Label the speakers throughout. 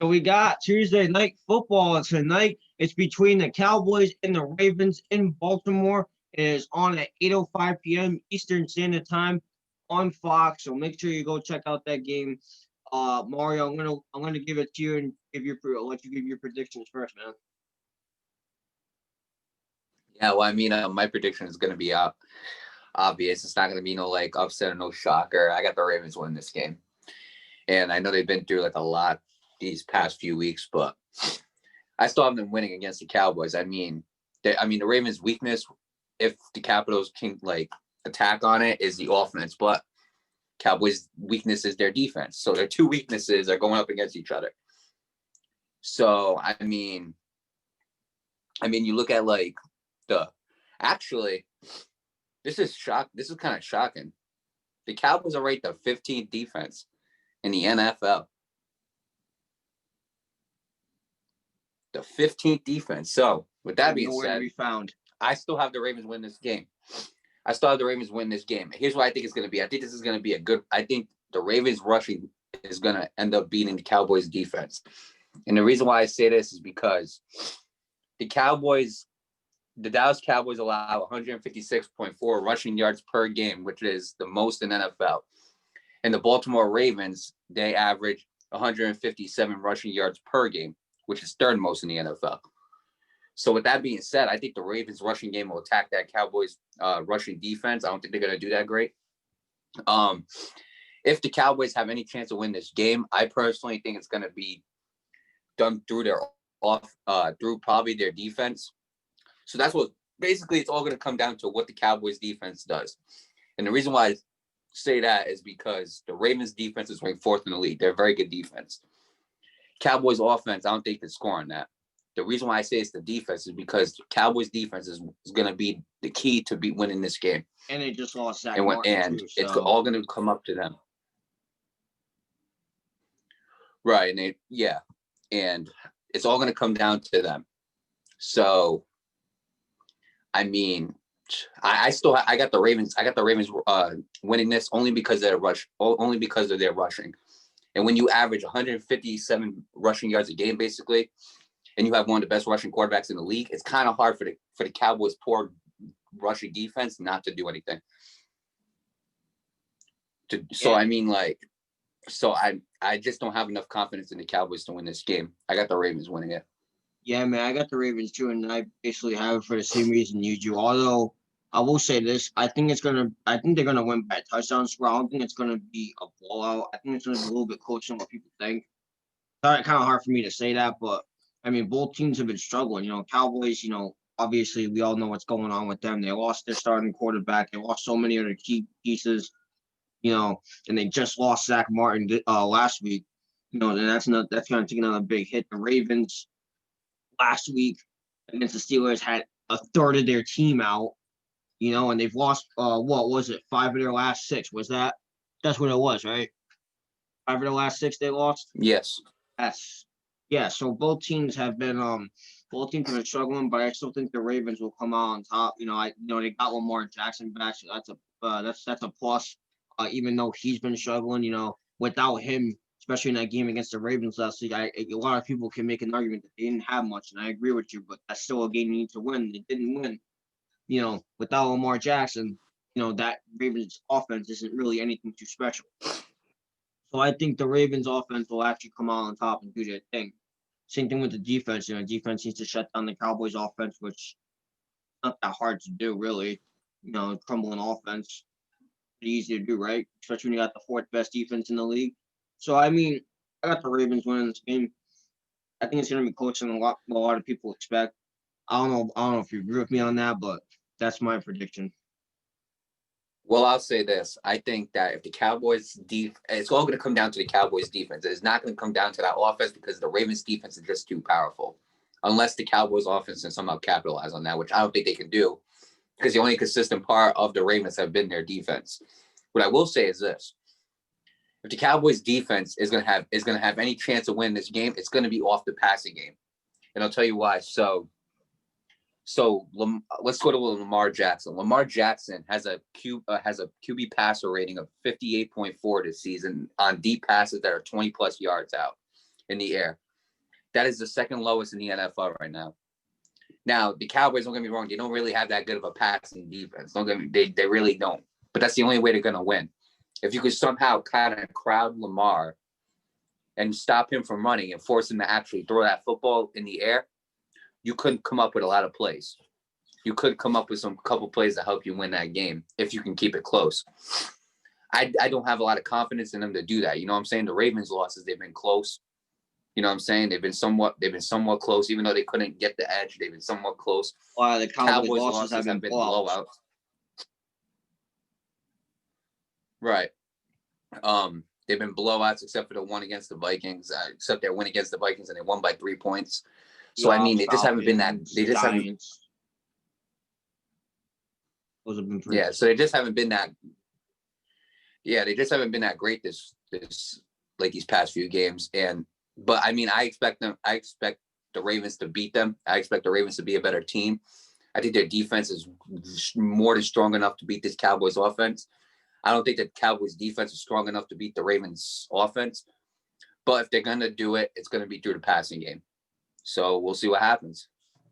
Speaker 1: So we got Tuesday night football tonight. It's between the Cowboys and the Ravens in Baltimore. It is on at 8:05 p.m. Eastern Standard Time on Fox. So make sure you go check out that game. Mario, I'm gonna give it to you and let you give your predictions first, man.
Speaker 2: Yeah, well, I mean, my prediction is going to be obvious. It's not going to be no like upset or no shocker. I got the Ravens winning this game, and I know they've been through like a lot these past few weeks, but I still have them winning against the Cowboys. I mean, the Ravens' weakness, if the Capitals can like attack on it, is the offense, but Cowboys' weakness is their defense. So their two weaknesses are going up against each other. So I mean, you look at like actually, this is kind of shocking. The Cowboys are ranked the 15th defense in the NFL. The 15th defense. So with that being said, I still have the Ravens win this game. Here's what I think it's going to be. I think this is going to be I think the Ravens rushing is going to end up beating the Cowboys defense. And the reason why I say this is because the Dallas Cowboys allow 156.4 rushing yards per game, which is the most in NFL. And the Baltimore Ravens, they average 157 rushing yards per game, which is third most in the NFL. So with that being said, I think the Ravens rushing game will attack that Cowboys rushing defense. I don't think they're going to do that great. If the Cowboys have any chance to win this game, I personally think it's going to be done through through probably their defense. So that's what basically it's all going to come down to what the Cowboys defense does. And the reason why I say that is because the Ravens defense is ranked fourth in the league. They're a very good defense. Cowboys offense, I don't think they score on that. The reason why I say it's the defense is because the Cowboys defense is going to be the key to be winning this game.
Speaker 1: And they just lost Zach
Speaker 2: Martin too, so. It's all going to come up to them. Right. And it's all going to come down to them. So, I mean, I got the Ravens. I got the Ravens winning this only because of their rushing. And when you average 157 rushing yards a game, basically, and you have one of the best rushing quarterbacks in the league, it's kind of hard for the Cowboys' poor rushing defense not to do anything. I just don't have enough confidence in the Cowboys to win this game. I got the Ravens winning it.
Speaker 1: Yeah, man, I got the Ravens too, and I basically have it for the same reason you do. Although I will say this, I think they're gonna win by a touchdown score. I don't think it's gonna be a blowout. I think it's gonna be a little bit closer than what people think. It's kind of hard for me to say that, but I mean, both teams have been struggling. Cowboys, obviously we all know what's going on with them. They lost their starting quarterback. They lost so many other key pieces, and they just lost Zach Martin last week. And that's going to take another big hit. The Ravens last week against the Steelers had a third of their team out, and they've lost, what was it, 5 of their last 6? That's what it was, right? 5 of their last 6 they lost?
Speaker 2: Yes.
Speaker 1: Yeah, so both teams have been struggling, but I still think the Ravens will come out on top. They got Lamar Jackson back, so that's a plus. Even though he's been struggling, without him, especially in that game against the Ravens last week, a lot of people can make an argument that they didn't have much, and I agree with you. But that's still a game you need to win. They didn't win. Without Lamar Jackson, that Ravens offense isn't really anything too special. So I think the Ravens offense will actually come out on top and do their thing. Same thing with the defense. Defense needs to shut down the Cowboys offense, which is not that hard to do, really. Crumbling offense, pretty easy to do, right? Especially when you got the 4th best defense in the league. So, I mean, I got the Ravens winning this game. I think it's going to be closer than a lot of people expect. I don't know if you agree with me on that, but that's my prediction.
Speaker 2: Well, I'll say this. I think that if the Cowboys it's all going to come down to the Cowboys defense. It's not going to come down to that offense because the Ravens defense is just too powerful. Unless the Cowboys offense can somehow capitalize on that, which I don't think they can do because the only consistent part of the Ravens have been their defense. What I will say is this. If the Cowboys defense is going to have any chance of winning this game, it's going to be off the passing game. And I'll tell you why. So let's go to Lamar Jackson. Lamar Jackson has a QB passer rating of 58.4 this season on deep passes that are 20 plus yards out in the air. That is the second lowest in the NFL right now. Now, the Cowboys, don't get me wrong, they don't really have that good of a passing defense. Don't get me, they really don't. But that's the only way they're going to win. If you could somehow kind of crowd Lamar and stop him from running and force him to actually throw that football in the air, you couldn't come up with a lot of plays. You could come up with some couple plays to help you win that game if you can keep it close. I don't have a lot of confidence in them to do that. You know what I'm saying? The Ravens' losses, they've been close. You know what I'm saying? They've been somewhat close, even though they couldn't get the edge. They've been somewhat close.
Speaker 1: The Cowboys
Speaker 2: losses have been blowouts. Right. They've been blowouts except for the one against the Vikings. Except their win against the Vikings, and they won by 3 points. So I mean, they just haven't been that. They just haven't.
Speaker 1: Those have been
Speaker 2: yeah. So they just haven't been that. Yeah, they just haven't been that great this like these past few games. But I mean, I expect the Ravens to beat them. I expect the Ravens to be a better team. I think their defense is more than strong enough to beat this Cowboys offense. I don't think the Cowboys defense is strong enough to beat the Ravens offense. But if they're going to do it, it's going to be through the passing game. So we'll see what happens.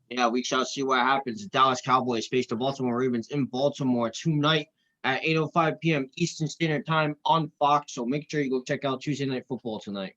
Speaker 1: Yeah, we shall see what happens. The Dallas Cowboys face the Baltimore Ravens in Baltimore tonight at 8:05 p.m. Eastern Standard Time on Fox. So make sure you go check out Tuesday Night Football tonight.